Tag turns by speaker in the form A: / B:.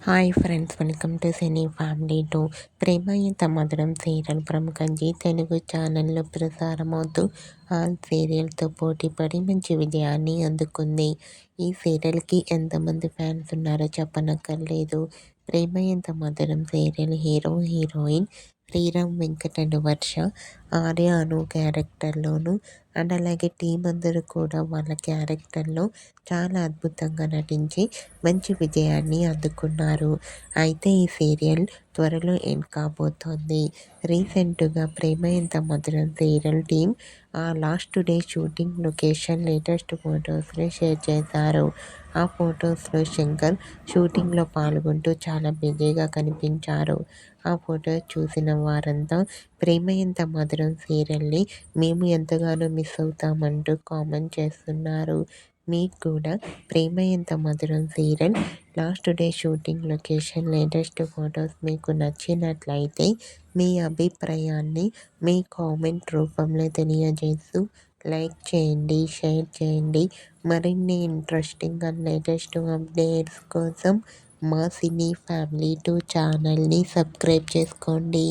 A: Hi friends, welcome to cine family two. Premayutha Madhuram serial ప్రముఖ G Telugu ఛానల్లో ప్రసారమవుతూ all సీరియల్తో పోటీపడి మంచి విజయాన్ని అందుకుంది. ఈ సీరియల్కి ఎంతమంది ఫ్యాన్స్ ఉన్నారో చెప్పనక్కర్లేదు. Premayutha Madhuram serial hero heroine Sriram Venkat and Varsha, Arya Anu క్యారెక్టర్లోను అండ్ అలాగే టీం అందరూ కూడా వాళ్ళ క్యారెక్టర్లో చాలా అద్భుతంగా నటించి మంచి విజయాన్ని అందుకున్నారు. అయితే ఈ సీరియల్ త్వరలో ఎండ్ కాబోతోంది. రీసెంట్గా ప్రేమ ఎంత మధురం సీరియల్ టీం ఆ last day shooting location latest ఫొటోస్ని షేర్ చేశారు. ఆ ఫొటోస్లో శంకర్ షూటింగ్లో పాల్గొంటూ చాలా బిజీగా కనిపించారు. ఆ ఫొటోస్ చూసిన వారంతా ప్రేమ ఎంత మధురం సీరియల్ని మేము ఎంతగానో మిస్ అవుతామంటూ కామెంట్ చేస్తున్నారు. మీకు కూడా ప్రేమ ఎంత మధురం serial last day shooting location latest photos మీకు నచ్చినట్లయితే మీ అభిప్రాయాన్ని మీ కామెంట్ రూపంలో తెలియజేస్తూ లైక్ చేయండి, షేర్ చేయండి. మరిన్ని ఇంట్రెస్టింగ్ అండ్ లేటెస్ట్ అప్డేట్స్ కోసం మా సినీ ఫ్యామిలీ టూ ఛానల్ని సబ్స్క్రైబ్ చేసుకోండి.